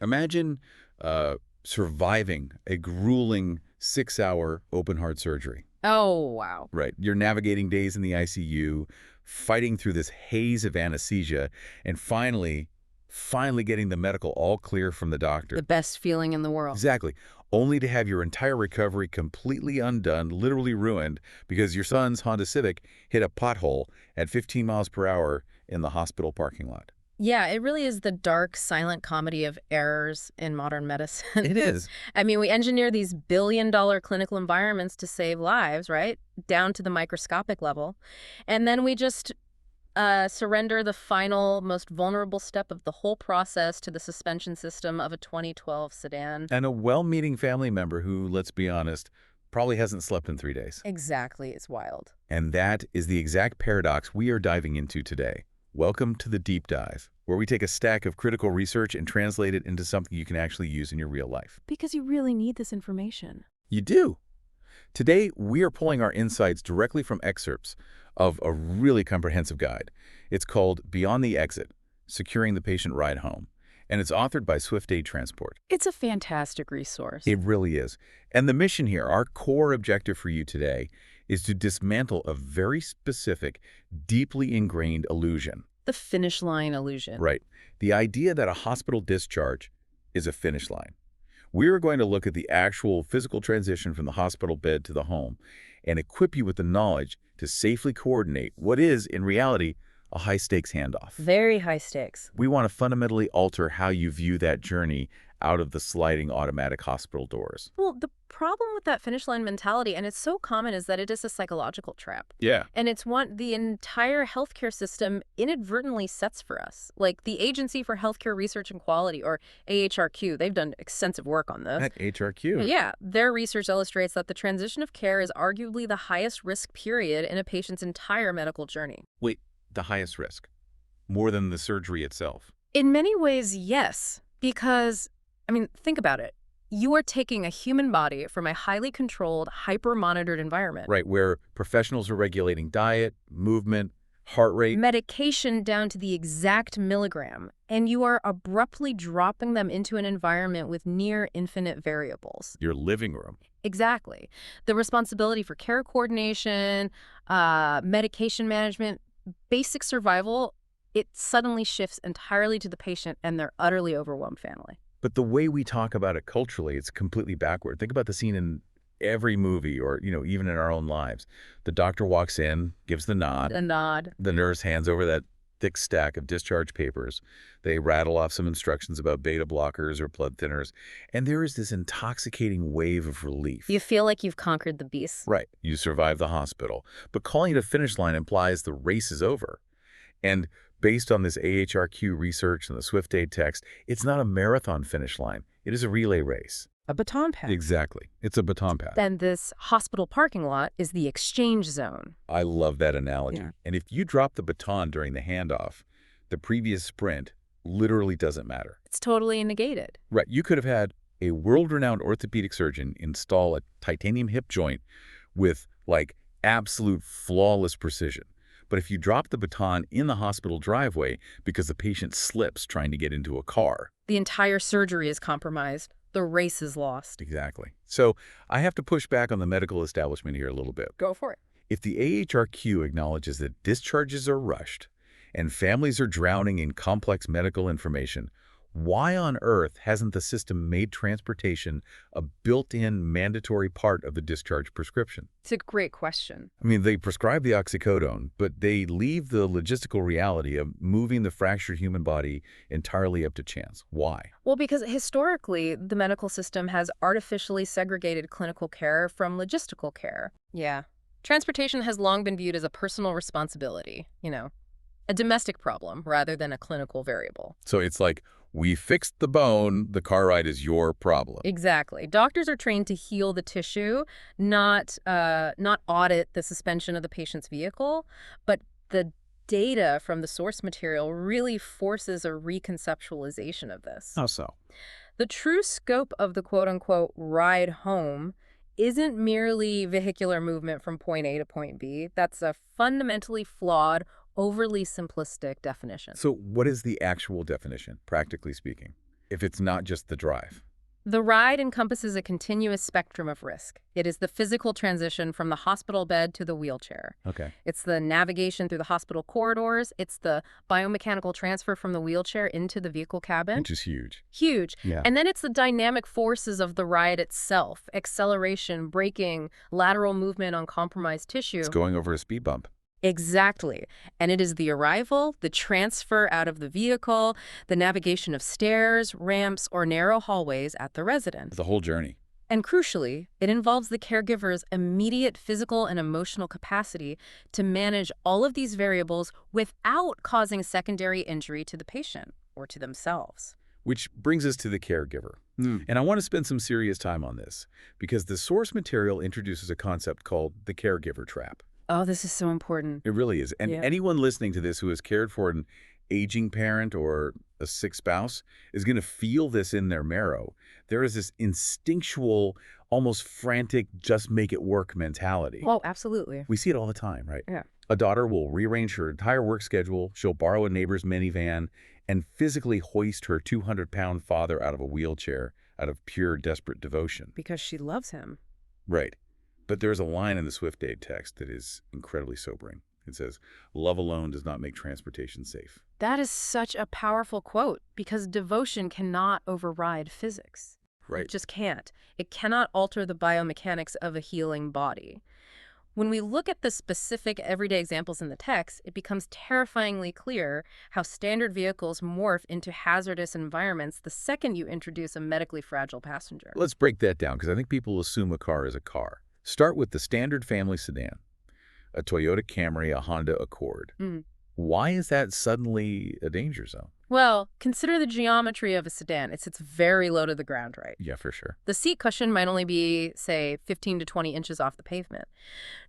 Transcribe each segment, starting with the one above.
Imagine surviving a grueling 6-hour open-heart surgery. Oh, wow. Right. You're navigating days in the ICU, fighting through this haze of anesthesia, and finally getting the medical all clear from the doctor. The best feeling in the world. Exactly. Only to have your entire recovery completely undone, literally ruined, because your son's Honda Civic hit a pothole at 15 miles per hour in the hospital parking lot. Yeah, it really is the dark, silent comedy of errors in modern medicine. It is. I mean, we engineer these billion-dollar clinical environments to save lives, right? Down to the microscopic level. And then we just surrender the final, most vulnerable step of the whole process to the suspension system of a 2012 sedan. And a well-meaning family member who, let's be honest, probably hasn't slept in 3 days. Exactly. It's wild. And that is the exact paradox we are diving into today. Welcome to the Deep Dive, where we take a stack of critical research and translate it into something you can actually use in your real life. Because you really need this information. You do. Today, we are pulling our insights directly from excerpts of a really comprehensive guide. It's called Beyond the Exit, Securing the Patient Ride Home, and it's authored by SwiftAid Transport. It's a fantastic resource. It really is. And the mission here, our core objective for you today, is to dismantle a very specific, deeply ingrained illusion. The finish line illusion. Right. The idea that a hospital discharge is a finish line. We're going to look at the actual physical transition from the hospital bed to the home and equip you with the knowledge to safely coordinate what is, in reality, a high-stakes handoff. Very high stakes. We want to fundamentally alter how you view that journey out of the sliding automatic hospital doors. Well, the problem with that finish line mentality, and it's so common, is that it is a psychological trap. Yeah. And it's one the entire healthcare system inadvertently sets for us. Like the Agency for Healthcare Research and Quality, or AHRQ, they've done extensive work on this. At HRQ. Yeah, their research illustrates that the transition of care is arguably the highest risk period in a patient's entire medical journey. Wait, the highest risk? More than the surgery itself? In many ways, yes. Because, I mean, think about it. You are taking a human body from a highly controlled, hyper-monitored environment. Right, where professionals are regulating diet, movement, heart rate. Medication down to the exact milligram, and you are abruptly dropping them into an environment with near infinite variables. Your living room. Exactly. The responsibility for care coordination, medication management, basic survival, it suddenly shifts entirely to the patient and their utterly overwhelmed family. But the way we talk about it culturally, it's completely backward. Think about the scene in every movie or, even in our own lives. The doctor walks in, gives the nod. The nod. The nurse hands over that thick stack of discharge papers. They rattle off some instructions about beta blockers or blood thinners. And there is this intoxicating wave of relief. You feel like you've conquered the beast. Right. You survived the hospital. But calling it a finish line implies the race is over. And based on this AHRQ research and the SwiftAid text, it's not a marathon finish line. It is a relay race. A baton pass. Exactly. It's a baton pass. Then this hospital parking lot is the exchange zone. I love that analogy. Yeah. And if you drop the baton during the handoff, the previous sprint literally doesn't matter. It's totally negated. Right. You could have had a world-renowned orthopedic surgeon install a titanium hip joint with, absolute flawless precision. But if you drop the baton in the hospital driveway because the patient slips trying to get into a car. The entire surgery is compromised. The race is lost. Exactly. So I have to push back on the medical establishment here a little bit. Go for it. If the AHRQ acknowledges that discharges are rushed and families are drowning in complex medical information, why on earth hasn't the system made transportation a built-in mandatory part of the discharge prescription? It's a great question. I mean, they prescribe the oxycodone, but they leave the logistical reality of moving the fractured human body entirely up to chance. Why? Well, because historically, the medical system has artificially segregated clinical care from logistical care. Yeah. Transportation has long been viewed as a personal responsibility, a domestic problem rather than a clinical variable. So it's like, we fixed the bone, the car ride is your problem. Exactly. Doctors are trained to heal the tissue, not audit the suspension of the patient's vehicle, but the data from the source material really forces a reconceptualization of this. How so? The true scope of the quote-unquote ride home isn't merely vehicular movement from point A to point B. That's a fundamentally flawed, overly simplistic definition. So what is the actual definition, practically speaking? if it's not just the drive? The ride encompasses a continuous spectrum of risk. It is the physical transition from the hospital bed to the wheelchair. Okay. It's the navigation through the hospital corridors. It's the biomechanical transfer from the wheelchair into the vehicle cabin. Which is huge. Huge. Yeah. And then it's the dynamic forces of the ride itself: acceleration, braking, lateral movement on compromised tissue. It's going over a speed bump. Exactly. And it is the arrival, the transfer out of the vehicle, the navigation of stairs, ramps, or narrow hallways at the residence. The whole journey. And crucially, it involves the caregiver's immediate physical and emotional capacity to manage all of these variables without causing secondary injury to the patient or to themselves. Which brings us to the caregiver. And I want to spend some serious time on this because the source material introduces a concept called the caregiver trap. Oh, this is so important. It really is. And Yeah. anyone listening to this who has cared for an aging parent or a sick spouse is going to feel this in their marrow. There is this instinctual, almost frantic, just make it work mentality. Oh, absolutely. We see it all the time, right? Yeah. A daughter will rearrange her entire work schedule, she'll borrow a neighbor's minivan, and physically hoist her 200-pound father out of a wheelchair out of pure desperate devotion. Because she loves him. Right. But there's a line in the SwiftAid text that is incredibly sobering. It says, "Love alone does not make transportation safe." That is such a powerful quote because devotion cannot override physics. Right. It just can't. It cannot alter the biomechanics of a healing body. When we look at the specific everyday examples in the text, it becomes terrifyingly clear how standard vehicles morph into hazardous environments the second you introduce a medically fragile passenger. Let's break that down because I think people assume a car is a car. Start with the standard family sedan, a Toyota Camry, a Honda Accord. Why is that suddenly a danger zone? Well, consider the geometry of a sedan. It sits very low to the ground, right? Yeah, for sure. The seat cushion might only be, say, 15 to 20 inches off the pavement.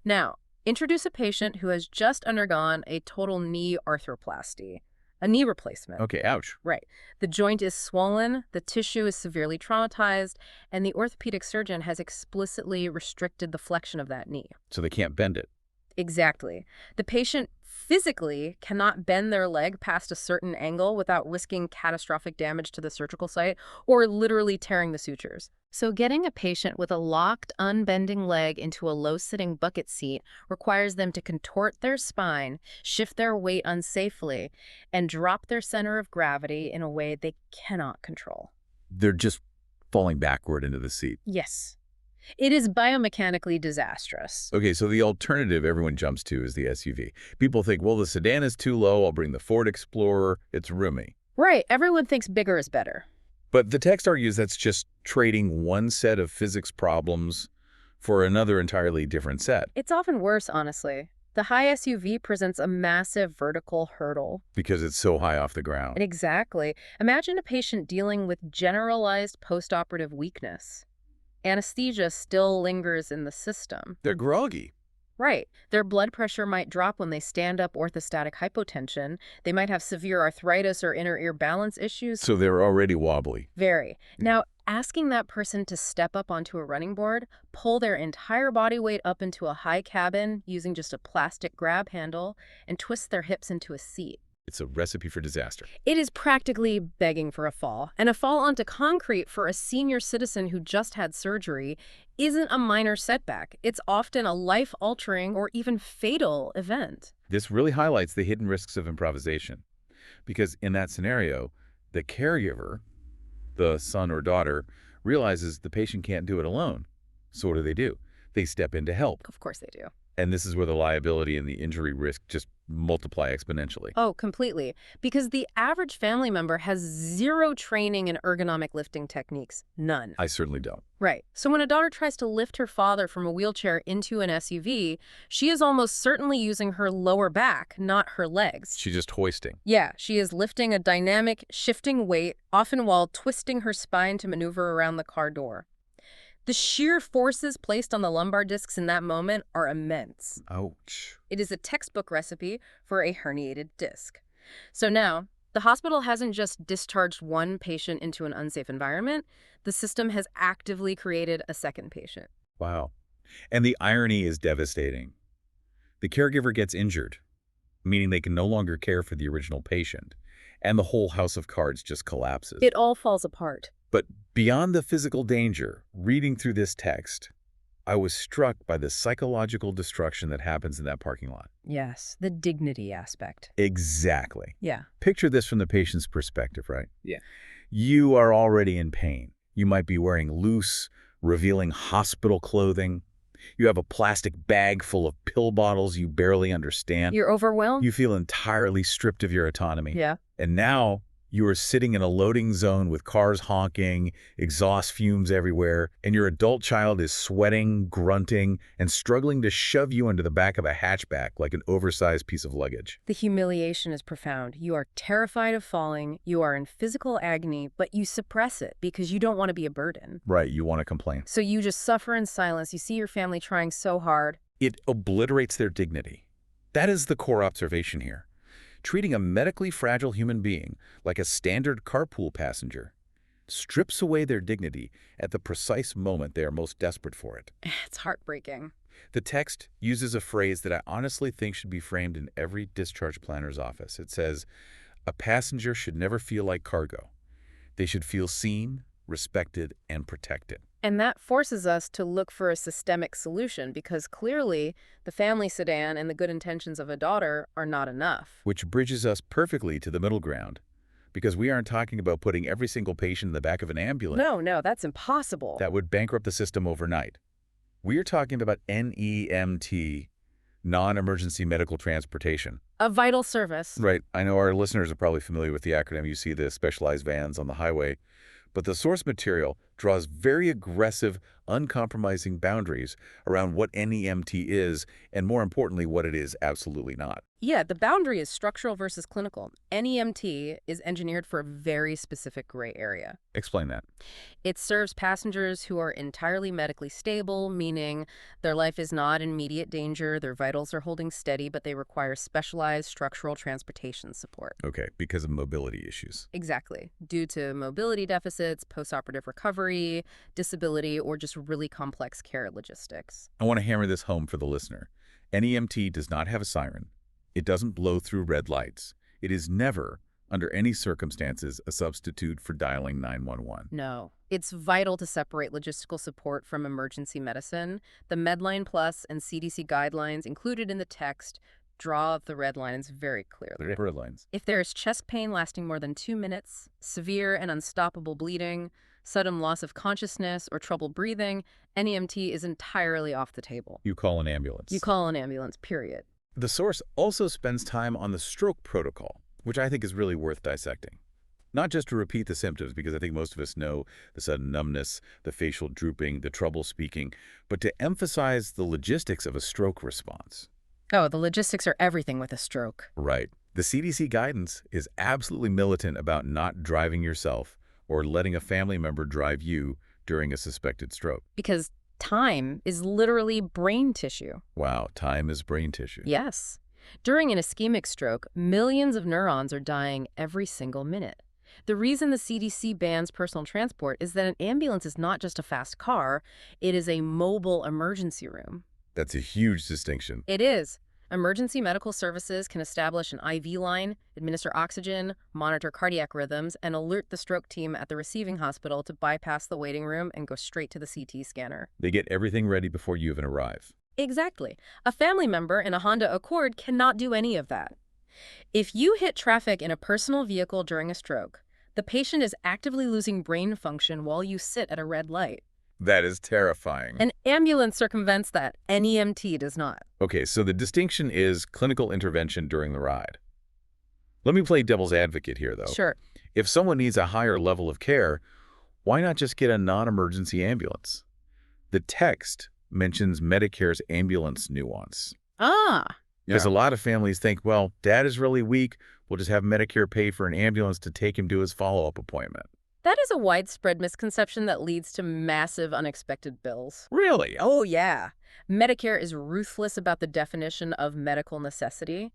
Now, introduce a patient who has just undergone a total knee arthroplasty, a knee replacement. Okay, ouch. Right. The joint is swollen, the tissue is severely traumatized, and the orthopedic surgeon has explicitly restricted the flexion of that knee. So they can't bend it. Exactly. The patient physically cannot bend their leg past a certain angle without risking catastrophic damage to the surgical site or literally tearing the sutures. So getting a patient with a locked, unbending leg into a low-sitting bucket seat requires them to contort their spine, shift their weight unsafely, and drop their center of gravity in a way they cannot control. They're just falling backward into the seat. Yes. It is biomechanically disastrous. Okay, so the alternative everyone jumps to is the SUV. People think, well, the sedan is too low, I'll bring the Ford Explorer, it's roomy. Right. Everyone thinks bigger is better. But the text argues that's just trading one set of physics problems for another entirely different set. It's often worse, honestly. The high SUV presents a massive vertical hurdle. Because it's so high off the ground. Exactly. Imagine a patient dealing with generalized postoperative weakness. Anesthesia still lingers in the system. They're groggy. Right. Their blood pressure might drop when they stand up orthostatic hypotension. They might have severe arthritis or inner ear balance issues. So they're already wobbly. Very. Now, asking that person to step up onto a running board, pull their entire body weight up into a high cabin using just a plastic grab handle, and twist their hips into a seat. It's a recipe for disaster. It is practically begging for a fall. And a fall onto concrete for a senior citizen who just had surgery isn't a minor setback. It's often a life-altering or even fatal event. This really highlights the hidden risks of improvisation. Because in that scenario, the caregiver, the son or daughter, realizes the patient can't do it alone. So what do? They step in to help. Of course they do. And this is where the liability and the injury risk just multiply exponentially. Oh, completely. Because the average family member has zero training in ergonomic lifting techniques. None. I certainly don't. Right. So when a daughter tries to lift her father from a wheelchair into an SUV, she is almost certainly using her lower back, not her legs. She's just hoisting. Yeah, she is lifting a dynamic, shifting weight, often while twisting her spine to maneuver around the car door. The sheer forces placed on the lumbar discs in that moment are immense. Ouch. It is a textbook recipe for a herniated disc. So now, the hospital hasn't just discharged one patient into an unsafe environment. The system has actively created a second patient. Wow. And the irony is devastating. The caregiver gets injured, meaning they can no longer care for the original patient. and the whole house of cards just collapses. It all falls apart. But beyond the physical danger, reading through this text, I was struck by the psychological destruction that happens in that parking lot. Yes, the dignity aspect. Exactly. Yeah. Picture this from the patient's perspective, right? Yeah. You are already in pain. You might be wearing loose, revealing hospital clothing. You have a plastic bag full of pill bottles you barely understand. You're overwhelmed? You feel entirely stripped of your autonomy. Yeah. And now you are sitting in a loading zone with cars honking, exhaust fumes everywhere, and your adult child is sweating, grunting, and struggling to shove you into the back of a hatchback like an oversized piece of luggage. The humiliation is profound. You are terrified of falling, you are in physical agony, but you suppress it because you don't want to be a burden. Right, you want to complain. So you just suffer in silence. You see your family trying so hard. It obliterates their dignity. That is the core observation here. Treating a medically fragile human being like a standard carpool passenger strips away their dignity at the precise moment they are most desperate for it. It's heartbreaking. The text uses a phrase that I honestly think should be framed in every discharge planner's office. It says, a passenger should never feel like cargo. They should feel seen, respected, and protected. And that forces us to look for a systemic solution because clearly the family sedan and the good intentions of a daughter are not enough. Which bridges us perfectly to the middle ground, because we aren't talking about putting every single patient in the back of an ambulance. No, that's impossible. That would bankrupt the system overnight. We are talking about NEMT, non-emergency medical transportation. A vital service. Right. I know our listeners are probably familiar with the acronym. You see the specialized vans on the highway. But the source material draws very aggressive, uncompromising boundaries around what NEMT is, and more importantly, what it is absolutely not. Yeah, the boundary is structural versus clinical. NEMT is engineered for a very specific gray area. Explain that. It serves passengers who are entirely medically stable, meaning their life is not in immediate danger, their vitals are holding steady, but they require specialized structural transportation support. Okay, because of mobility issues. Exactly. Due to mobility deficits, postoperative recovery, disability, or just really complex care logistics. I want to hammer this home for the listener. NEMT does not have a siren. It doesn't blow through red lights. It is never, under any circumstances, a substitute for dialing 911. No. It's vital to separate logistical support from emergency medicine. The Medline Plus and CDC guidelines included in the text draw the red lines very clearly. The red lines. If there is chest pain lasting more than 2 minutes, severe and unstoppable bleeding, sudden loss of consciousness, or trouble breathing, NEMT is entirely off the table. You call an ambulance. You call an ambulance, period. The source also spends time on the stroke protocol, which I think is really worth dissecting. Not just to repeat the symptoms, because I think most of us know the sudden numbness, the facial drooping, the trouble speaking, but to emphasize the logistics of a stroke response. Oh, the logistics are everything with a stroke. Right. The CDC guidance is absolutely militant about not driving yourself or letting a family member drive you during a suspected stroke. Because time is literally brain tissue. Wow, time is brain tissue. Yes. During an ischemic stroke, millions of neurons are dying every single minute. The reason the CDC bans personal transport is that an ambulance is not just a fast car, it is a mobile emergency room. That's a huge distinction. It is. Emergency medical services can establish an IV line, administer oxygen, monitor cardiac rhythms, and alert the stroke team at the receiving hospital to bypass the waiting room and go straight to the CT scanner. They get everything ready before you even arrive. Exactly. A family member in a Honda Accord cannot do any of that. If you hit traffic in a personal vehicle during a stroke, the patient is actively losing brain function while you sit at a red light. That is terrifying. An ambulance circumvents that. NEMT does not. Okay, so the distinction is clinical intervention during the ride. Let me play devil's advocate here, though. Sure. If someone needs a higher level of care, why not just get a non-emergency ambulance? The text mentions Medicare's ambulance nuance. Ah. Because a lot of families think, well, dad is really weak, we'll just have Medicare pay for an ambulance to take him to his follow-up appointment. That is a widespread misconception that leads to massive unexpected bills. Really? Oh, yeah. Medicare is ruthless about the definition of medical necessity.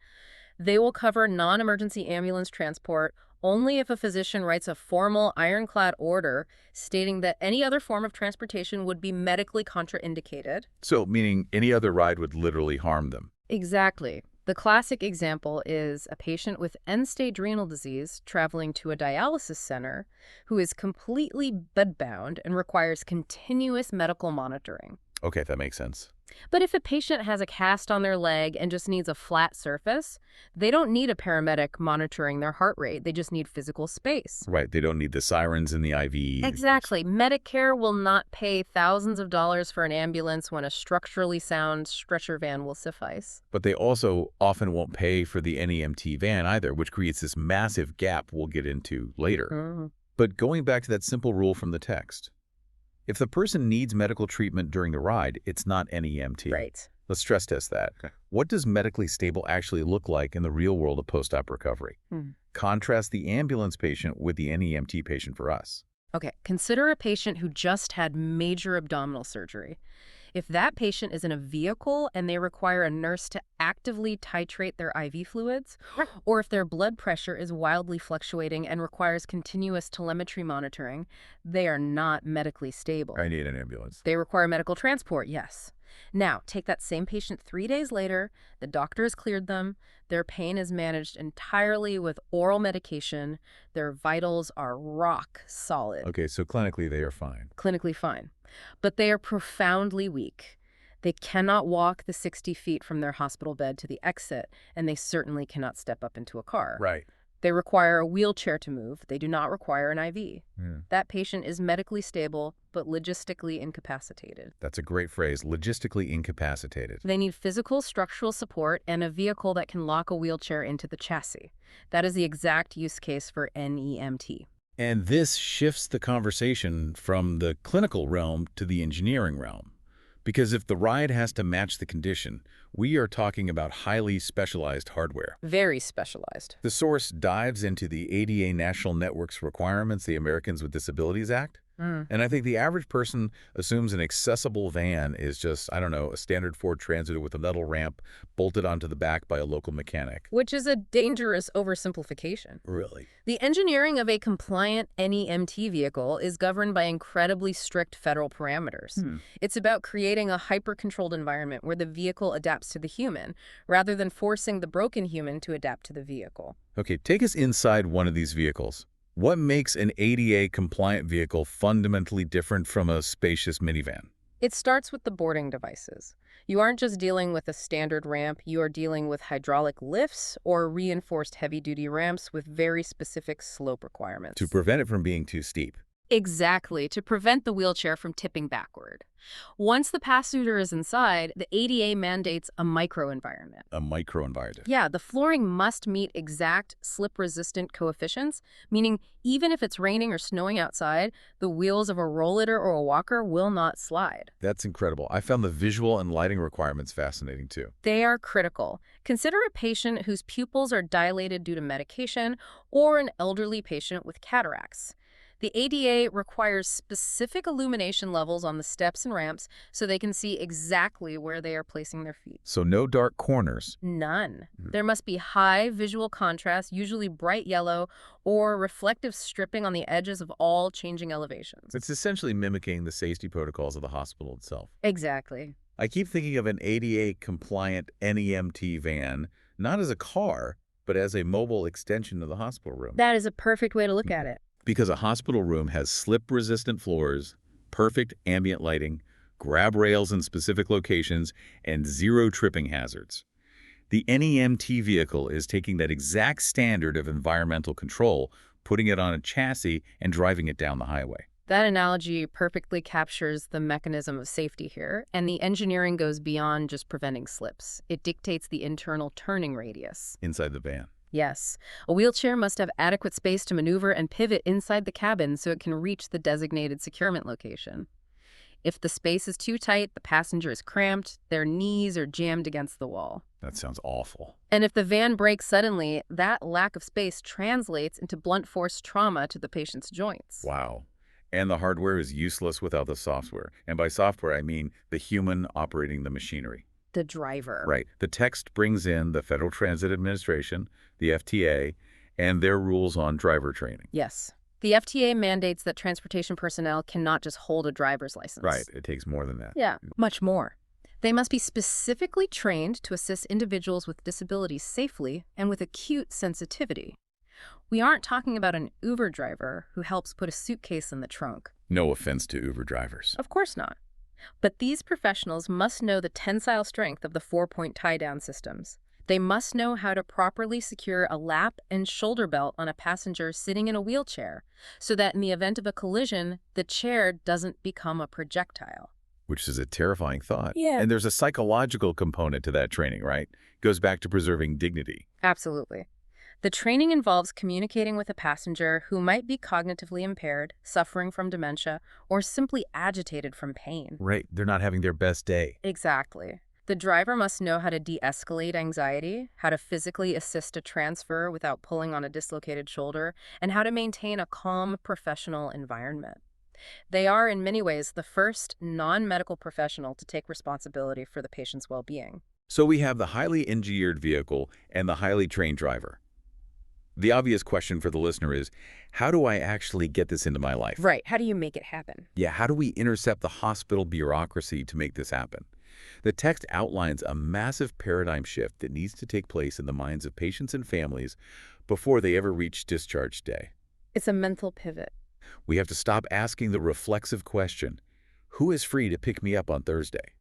They will cover non-emergency ambulance transport only if a physician writes a formal ironclad order stating that any other form of transportation would be medically contraindicated. So, meaning any other ride would literally harm them. Exactly. The classic example is a patient with end-stage renal disease traveling to a dialysis center who is completely bedbound and requires continuous medical monitoring. Okay, that makes sense. But if a patient has a cast on their leg and just needs a flat surface, they don't need a paramedic monitoring their heart rate. They just need physical space. Right, they don't need the sirens in the IV. Exactly. Medicare will not pay thousands of dollars for an ambulance when a structurally sound stretcher van will suffice. But they also often won't pay for the NEMT van either, which creates this massive gap we'll get into later. Mhm. But going back to that simple rule from the text, if the person needs medical treatment during the ride, it's not NEMT. Right. Let's stress test that. Okay. What does medically stable actually look like in the real world of post-op recovery? Contrast the ambulance patient with the NEMT patient for us. Okay, consider a patient who just had major abdominal surgery. If that patient is in a vehicle and they require a nurse to actively titrate their IV fluids, or if their blood pressure is wildly fluctuating and requires continuous telemetry monitoring, they are not medically stable. I need an ambulance. They require medical transport, yes. Now, take that same patient 3 days later, the doctor has cleared them, their pain is managed entirely with oral medication, their vitals are rock solid. Okay, so clinically they are fine. Clinically fine. But they are profoundly weak. They cannot walk the 60 feet from their hospital bed to the exit, and they certainly cannot step up into a car. Right. They require a wheelchair to move. They do not require an IV. Yeah. That patient is medically stable, but logistically incapacitated. That's a great phrase, logistically incapacitated. They need physical structural support and a vehicle that can lock a wheelchair into the chassis. That is the exact use case for NEMT. And this shifts the conversation from the clinical realm to the engineering realm. Because if the ride has to match the condition, we are talking about highly specialized hardware. Very specialized. The source dives into the ADA National Network's requirements, the Americans with Disabilities Act. And I think the average person assumes an accessible van is just, I don't know, a standard Ford Transit with a metal ramp bolted onto the back by a local mechanic. Which is a dangerous oversimplification. Really? The engineering of a compliant NEMT vehicle is governed by incredibly strict federal parameters. It's about creating a hyper-controlled environment where the vehicle adapts to the human, rather than forcing the broken human to adapt to the vehicle. Okay, take us inside one of these vehicles. What makes an ADA-compliant vehicle fundamentally different from a spacious minivan? It starts with the boarding devices. You aren't just dealing with a standard ramp, you are dealing with hydraulic lifts or reinforced heavy-duty ramps with very specific slope requirements. To prevent it from being too steep. Exactly, to prevent the wheelchair from tipping backward. Once the passenger is inside, the ADA mandates a microenvironment. A microenvironment. Yeah, the flooring must meet exact slip-resistant coefficients, meaning even if it's raining or snowing outside, the wheels of a rollator or a walker will not slide. That's incredible. I found the visual and lighting requirements fascinating too. They are critical. Consider a patient whose pupils are dilated due to medication or an elderly patient with cataracts. The ADA requires specific illumination levels on the steps and ramps so they can see exactly where they are placing their feet. So no dark corners. None. There must be high visual contrast, usually bright yellow, or reflective stripping on the edges of all changing elevations. It's essentially mimicking the safety protocols of the hospital itself. Exactly. I keep thinking of an ADA-compliant NEMT van, not as a car, but as a mobile extension of the hospital room. That is a perfect way to look at it. Because a hospital room has slip-resistant floors, perfect ambient lighting, grab rails in specific locations, and zero tripping hazards. The NEMT vehicle is taking that exact standard of environmental control, putting it on a chassis, and driving it down the highway. That analogy perfectly captures the mechanism of safety here, and the engineering goes beyond just preventing slips. It dictates the internal turning radius. Inside the van. Yes, a wheelchair must have adequate space to maneuver and pivot inside the cabin so it can reach the designated securement location. If the space is too tight, the passenger is cramped, their knees are jammed against the wall. That sounds awful. And if the van breaks suddenly, that lack of space translates into blunt force trauma to the patient's joints. Wow. And the hardware is useless without the software. And by software, I mean the human operating the machinery. The driver. Right. The text brings in the Federal Transit Administration, the FTA, and their rules on driver training. Yes. The FTA mandates that transportation personnel cannot just hold a driver's license. Right. It takes more than that. Yeah, much more. They must be specifically trained to assist individuals with disabilities safely and with acute sensitivity. We aren't talking about an Uber driver who helps put a suitcase in the trunk. No offense to Uber drivers. Of course not. But these professionals must know the tensile strength of the 4-point tie-down systems. They must know how to properly secure a lap and shoulder belt on a passenger sitting in a wheelchair so that in the event of a collision, the chair doesn't become a projectile. Which is a terrifying thought. Yeah. And there's a psychological component to that training, right? Goes back to preserving dignity. Absolutely. The training involves communicating with a passenger who might be cognitively impaired, suffering from dementia, or simply agitated from pain. Right. They're not having their best day. Exactly. The driver must know how to de-escalate anxiety, how to physically assist a transfer without pulling on a dislocated shoulder, and how to maintain a calm, professional environment. They are, in many ways, the first non-medical professional to take responsibility for the patient's well-being. So we have the highly engineered vehicle and the highly trained driver. The obvious question for the listener is, how do I actually get this into my life? Right. How do you make it happen? Yeah, how do we intercept the hospital bureaucracy to make this happen? The text outlines a massive paradigm shift that needs to take place in the minds of patients and families before they ever reach discharge day. It's a mental pivot. We have to stop asking the reflexive question, who is free to pick me up on Thursday?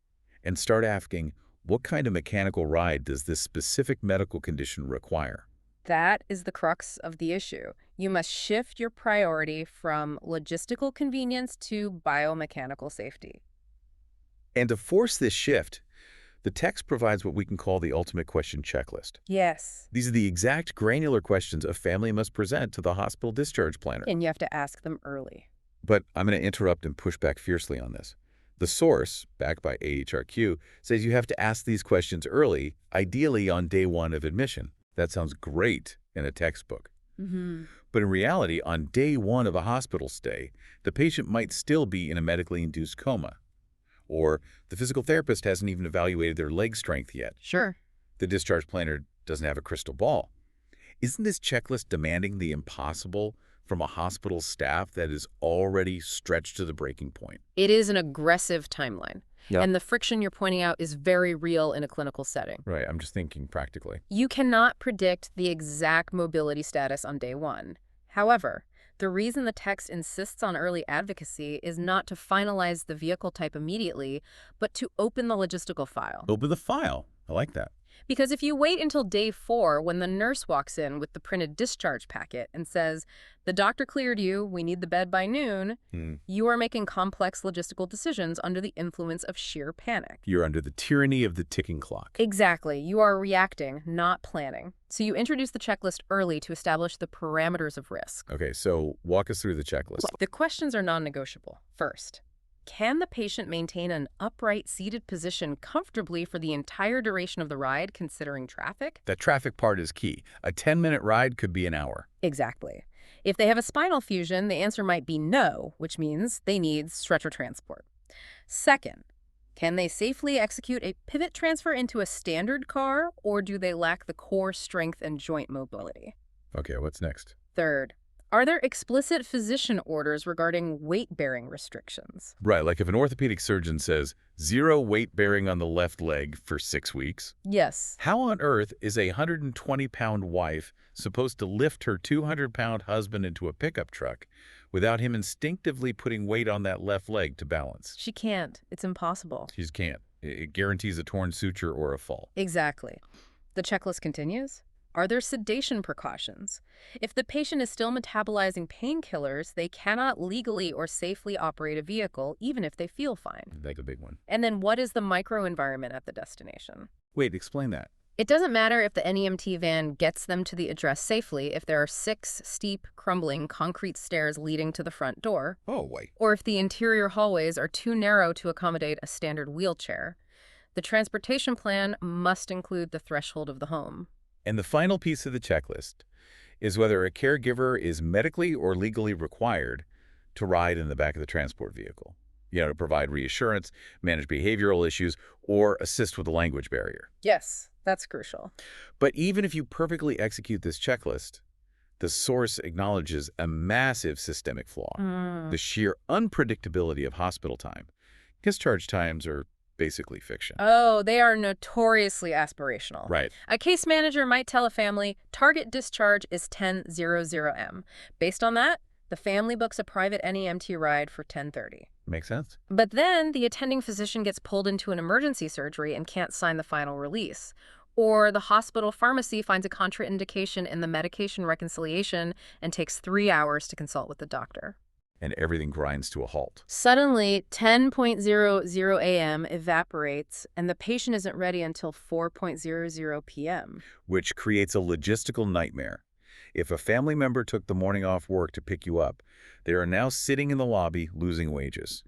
And start asking, what kind of mechanical ride does this specific medical condition require? That is the crux of the issue. You must shift your priority from logistical convenience to biomechanical safety. And to force this shift, the text provides what we can call the ultimate question checklist. Yes. These are the exact granular questions a family must present to the hospital discharge planner. And you have to ask them early. But I'm going to interrupt and push back fiercely on this. The source, backed by AHRQ, says you have to ask these questions early, ideally on day one of admission. That sounds great in a textbook. But in reality, on day one of a hospital stay, the patient might still be in a medically induced coma. Or the physical therapist hasn't even evaluated their leg strength yet. Sure. The discharge planner doesn't have a crystal ball. Isn't this checklist demanding the impossible from a hospital staff that is already stretched to the breaking point? It is an aggressive timeline. Yeah. And the friction you're pointing out is very real in a clinical setting. Right, I'm just thinking practically. You cannot predict the exact mobility status on day one. However, the reason the text insists on early advocacy is not to finalize the vehicle type immediately, but to open the logistical file. Open the file. I like that. Because if you wait until day 4 when the nurse walks in with the printed discharge packet and says, the doctor cleared you, we need the bed by noon, you are making complex logistical decisions under the influence of sheer panic. You're under the tyranny of the ticking clock. Exactly. You are reacting, not planning. So you introduce the checklist early to establish the parameters of risk. Okay, so walk us through the checklist. The questions are non-negotiable. First, can the patient maintain an upright seated position comfortably for the entire duration of the ride, considering traffic? That traffic part is key. A 10-minute ride could be an hour. Exactly. If they have a spinal fusion, the answer might be no, which means they need stretcher transport. Second, can they safely execute a pivot transfer into a standard car, or do they lack the core strength and joint mobility? Okay, what's next? Third, are there explicit physician orders regarding weight-bearing restrictions? Right, like if an orthopedic surgeon says 0 weight bearing on the left leg for 6 weeks, Yes. how on earth is a 120-pound wife supposed to lift her 200-pound husband into a pickup truck without him instinctively putting weight on that left leg to balance? She can't. It's impossible. She just can't. It guarantees a torn suture or a fall. Exactly. The checklist continues. Are there sedation precautions? If the patient is still metabolizing painkillers, they cannot legally or safely operate a vehicle, even if they feel fine. That's a big one. And then what is the microenvironment at the destination? Wait, explain that. It doesn't matter if the NEMT van gets them to the address safely if there are 6 steep, crumbling concrete stairs leading to the front door, Oh, wait. or if the interior hallways are too narrow to accommodate a standard wheelchair. The transportation plan must include the threshold of the home. And the final piece of the checklist is whether a caregiver is medically or legally required to ride in the back of the transport vehicle, to provide reassurance, manage behavioral issues, or assist with the language barrier. Yes, that's crucial. But even if you perfectly execute this checklist, the source acknowledges a massive systemic flaw, the sheer unpredictability of hospital time. Discharge times are basically fiction. Oh, they are notoriously aspirational. Right. A case manager might tell a family, target discharge is 10:00 m. Based on that, the family books a private NEMT ride for 10:30. Makes sense. But then the attending physician gets pulled into an emergency surgery and can't sign the final release. Or the hospital pharmacy finds a contraindication in the medication reconciliation and takes 3 hours to consult with the doctor. And everything grinds to a halt. Suddenly, 10:00 a.m. evaporates, and the patient isn't ready until 4:00 p.m. Which creates a logistical nightmare. If a family member took the morning off work to pick you up, they are now sitting in the lobby losing wages.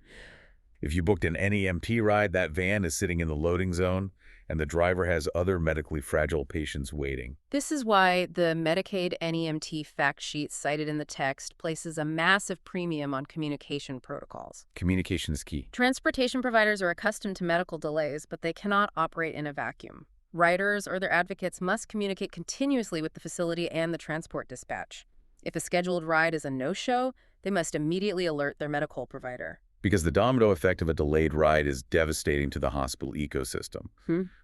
If you booked an NEMT ride, that van is sitting in the loading zone, and the driver has other medically fragile patients waiting. This is why the Medicaid NEMT fact sheet cited in the text places a massive premium on communication protocols. Communication is key. Transportation providers are accustomed to medical delays, but they cannot operate in a vacuum. Riders or their advocates must communicate continuously with the facility and the transport dispatch. If a scheduled ride is a no-show, they must immediately alert their medical provider. Because the domino effect of a delayed ride is devastating to the hospital ecosystem.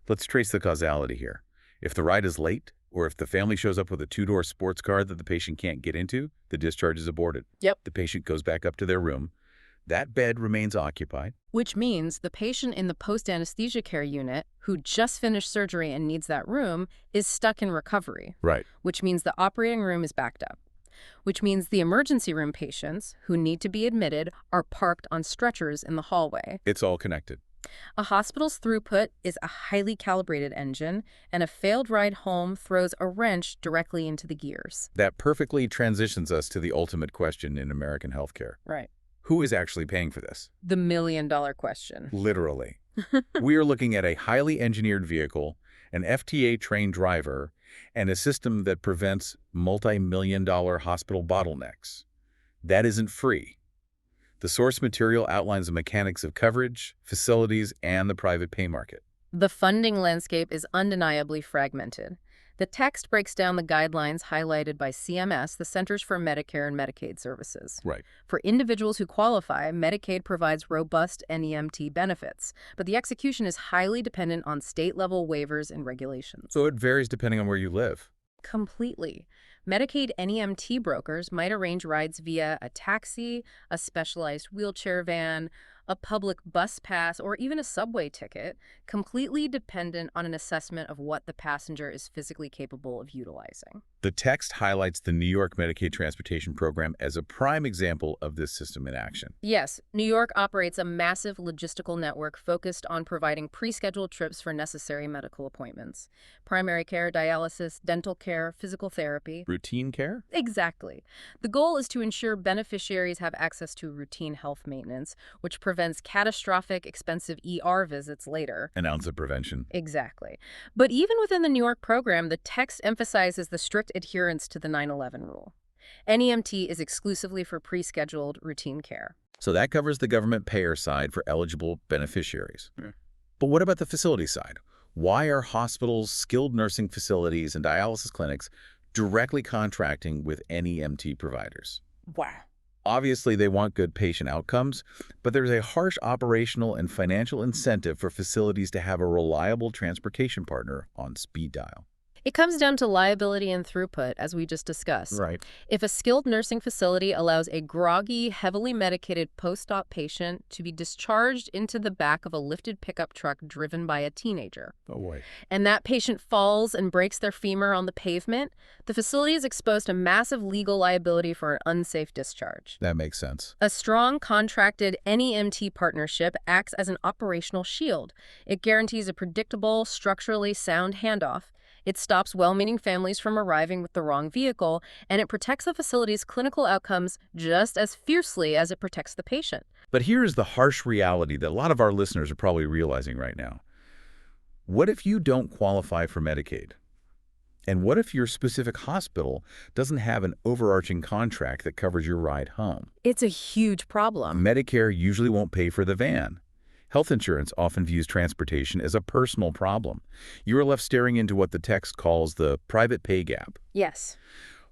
Let's trace the causality here. If the ride is late, or if the family shows up with a two-door sports car that the patient can't get into, the discharge is aborted. Yep. The patient goes back up to their room. That bed remains occupied. Which means the patient in the post-anesthesia care unit who just finished surgery and needs that room is stuck in recovery. Right. Which means the operating room is backed up. Which means the emergency room patients who need to be admitted are parked on stretchers in the hallway. It's all connected. A hospital's throughput is a highly calibrated engine, and a failed ride home throws a wrench directly into the gears. That perfectly transitions us to the ultimate question in American healthcare. Right. Who is actually paying for this? The million-dollar question. Literally. We are looking at a highly engineered vehicle, an FTA-trained driver, and a system that prevents multi-million-dollar hospital bottlenecks. That isn't free. The source material outlines the mechanics of coverage, facilities, and the private pay market. The funding landscape is undeniably fragmented. The text breaks down the guidelines highlighted by CMS, the Centers for Medicare and Medicaid Services. Right. For individuals who qualify, Medicaid provides robust NEMT benefits, but the execution is highly dependent on state-level waivers and regulations. So it varies depending on where you live. Completely. Medicaid NEMT brokers might arrange rides via a taxi, a specialized wheelchair van, a public bus pass, or even a subway ticket, completely dependent on an assessment of what the passenger is physically capable of utilizing. The text highlights the New York Medicaid Transportation Program as a prime example of this system in action. Yes, New York operates a massive logistical network focused on providing pre-scheduled trips for necessary medical appointments. Primary care, dialysis, dental care, physical therapy. Routine care? Exactly. The goal is to ensure beneficiaries have access to routine health maintenance, which prevents catastrophic, expensive ER visits later. An ounce of prevention. Exactly. But even within the New York program, the text emphasizes the strict adherence to the 9/11 rule. NEMT is exclusively for pre-scheduled routine care. So that covers the government payer side for eligible beneficiaries. But what about the facility side? Why are hospitals, skilled nursing facilities, and dialysis clinics directly contracting with NEMT providers? Wow. Obviously, they want good patient outcomes, but there's a harsh operational and financial incentive for facilities to have a reliable transportation partner on speed dial. It comes down to liability and throughput, as we just discussed. Right. If a skilled nursing facility allows a groggy, heavily medicated post-op patient to be discharged into the back of a lifted pickup truck driven by a teenager, Oh, boy. and that patient falls and breaks their femur on the pavement, the facility is exposed to massive legal liability for an unsafe discharge. That makes sense. A strong contracted NEMT partnership acts as an operational shield. It guarantees a predictable, structurally sound handoff. It stops well-meaning families from arriving with the wrong vehicle, and it protects the facility's clinical outcomes just as fiercely as it protects the patient. But here is the harsh reality that a lot of our listeners are probably realizing right now. What if you don't qualify for Medicaid? And what if your specific hospital doesn't have an overarching contract that covers your ride home? It's a huge problem. Medicare usually won't pay for the van. Health insurance often views transportation as a personal problem. You are left staring into what the text calls the private pay gap. Yes.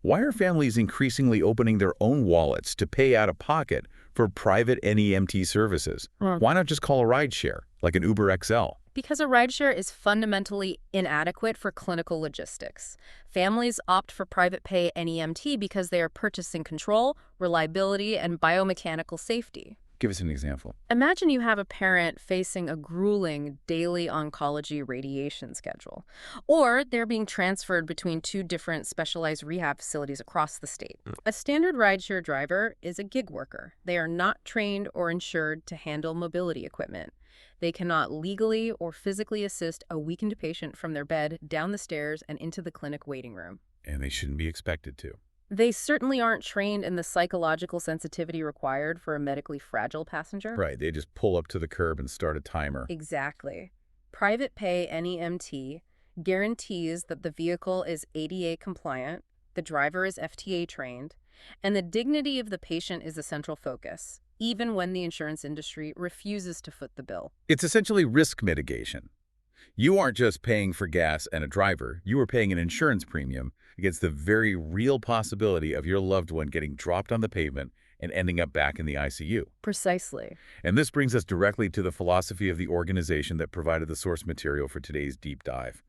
Why are families increasingly opening their own wallets to pay out of pocket for private NEMT services? Why not just call a rideshare, like an Uber XL. Because a rideshare is fundamentally inadequate for clinical logistics. Families opt for private pay NEMT because they are purchasing control, reliability, and biomechanical safety. Give us an example. Imagine you have a parent facing a grueling daily oncology radiation schedule, or they're being transferred between two different specialized rehab facilities across the state. A standard rideshare driver is a gig worker. They are not trained or insured to handle mobility equipment. They cannot legally or physically assist a weakened patient from their bed down the stairs and into the clinic waiting room. And they shouldn't be expected to. They certainly aren't trained in the psychological sensitivity required for a medically fragile passenger. Right, they just pull up to the curb and start a timer. Exactly. Private pay NEMT guarantees that the vehicle is ADA compliant, the driver is FTA trained, and the dignity of the patient is a central focus, even when the insurance industry refuses to foot the bill. It's essentially risk mitigation. You aren't just paying for gas and a driver, you are paying an insurance premium against the very real possibility of your loved one getting dropped on the pavement and ending up back in the ICU. Precisely. And this brings us directly to the philosophy of the organization that provided the source material for today's deep dive,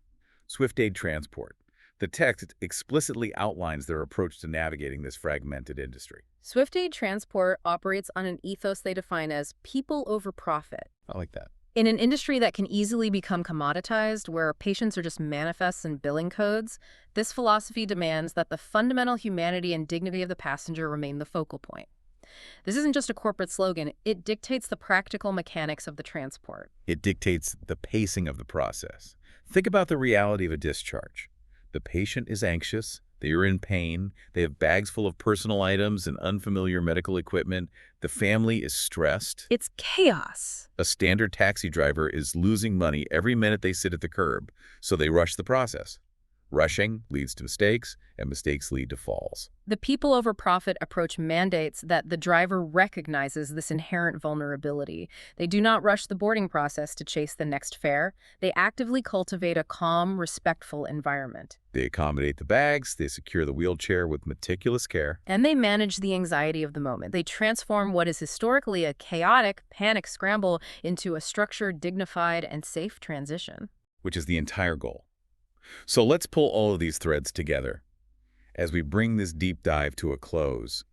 SwiftAid Transport. The text explicitly outlines their approach to navigating this fragmented industry. SwiftAid Transport operates on an ethos they define as people over profit. I like that. In an industry that can easily become commoditized, where patients are just manifests and billing codes, this philosophy demands that the fundamental humanity and dignity of the passenger remain the focal point. This isn't just a corporate slogan, it dictates the practical mechanics of the transport. It dictates the pacing of the process. Think about the reality of a discharge. The patient is anxious, they are in pain, they have bags full of personal items and unfamiliar medical equipment, the family is stressed. It's chaos. A standard taxi driver is losing money every minute they sit at the curb, so they rush the process. Rushing leads to mistakes, and mistakes lead to falls. The people over profit approach mandates that the driver recognizes this inherent vulnerability. They do not rush the boarding process to chase the next fare. They actively cultivate a calm, respectful environment. They accommodate the bags, they secure the wheelchair with meticulous care. And they manage the anxiety of the moment. They transform what is historically a chaotic, panic scramble into a structured, dignified, and safe transition. Which is the entire goal. So let's pull all of these threads together. As we bring this deep dive to a close,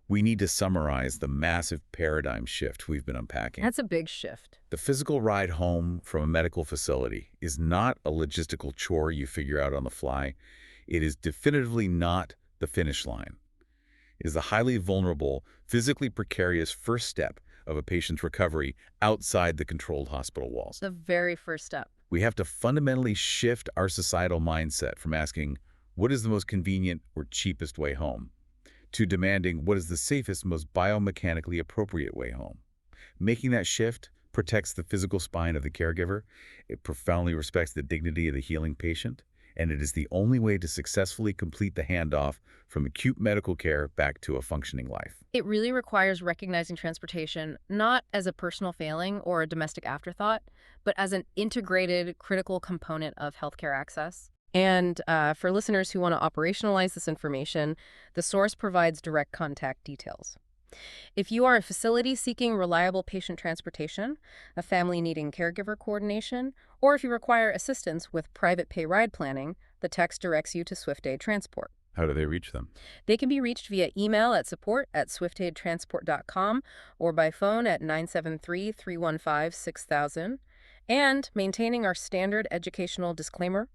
we need to summarize the massive paradigm shift we've been unpacking. That's a big shift. The physical ride home from a medical facility is not a logistical chore you figure out on the fly. It is definitively not the finish line. It is the highly vulnerable, physically precarious first step of a patient's recovery outside the controlled hospital walls. The very first step. We have to fundamentally shift our societal mindset from asking, what is the most convenient or cheapest way home, to demanding what is the safest, most biomechanically appropriate way home. Making that shift protects the physical spine of the caregiver, it profoundly respects the dignity of the healing patient, and it is the only way to successfully complete the handoff from acute medical care back to a functioning life. It really requires recognizing transportation not as a personal failing or a domestic afterthought, but as an integrated, critical component of healthcare access. And for listeners who want to operationalize this information, the source provides direct contact details. If you are a facility seeking reliable patient transportation, a family needing caregiver coordination, or if you require assistance with private pay ride planning, the text directs you to SwiftAid Transport. How do they reach them? They can be reached via email at support@swiftaidtransport.com or by phone at 973-315-6000. And maintaining our standard educational disclaimer,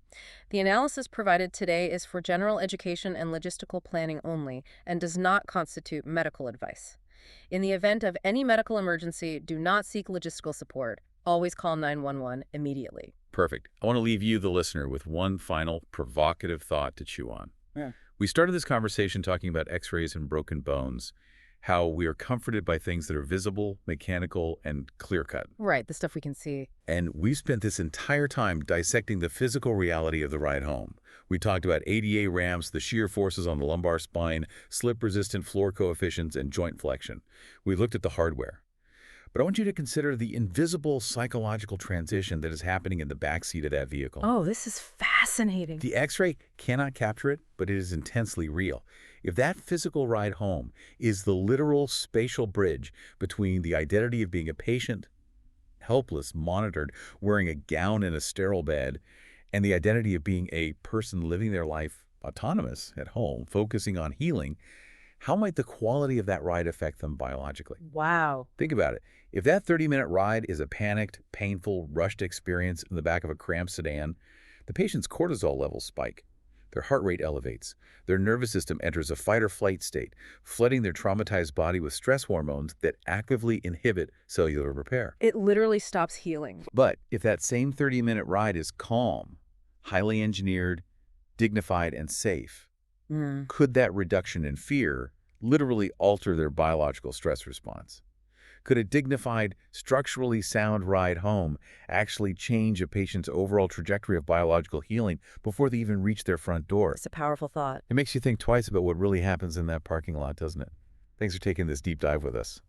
the analysis provided today is for general education and logistical planning only and does not constitute medical advice. In the event of any medical emergency, do not seek logistical support. Always call 911 immediately. Perfect. I want to leave you, the listener, with one final provocative thought to chew on. Yeah. We started this conversation talking about x-rays and broken bones, how we are comforted by things that are visible, mechanical, and clear-cut. Right, the stuff we can see. And we've spent this entire time dissecting the physical reality of the ride home. We talked about ADA ramps, the shear forces on the lumbar spine, slip-resistant floor coefficients, and joint flexion. We looked at the hardware. But I want you to consider the invisible psychological transition that is happening in the backseat of that vehicle. Oh, this is fascinating. The X-ray cannot capture it, but it is intensely real. If that physical ride home is the literal spatial bridge between the identity of being a patient helpless, monitored, wearing a gown in a sterile bed, and the identity of being a person living their life autonomous at home, focusing on healing, how might the quality of that ride affect them biologically? Wow. Think about it. If that 30-minute ride is a panicked, painful, rushed experience in the back of a cramped sedan, the patient's cortisol levels spike. Their heart rate elevates. Their nervous system enters a fight-or-flight state, flooding their traumatized body with stress hormones that actively inhibit cellular repair. It literally stops healing. But if that same 30-minute ride is calm, highly engineered, dignified, and safe, could that reduction in fear literally alter their biological stress response? Could a dignified, structurally sound ride home actually change a patient's overall trajectory of biological healing before they even reach their front door? It's a powerful thought. It makes you think twice about what really happens in that parking lot, doesn't it? Thanks for taking this deep dive with us.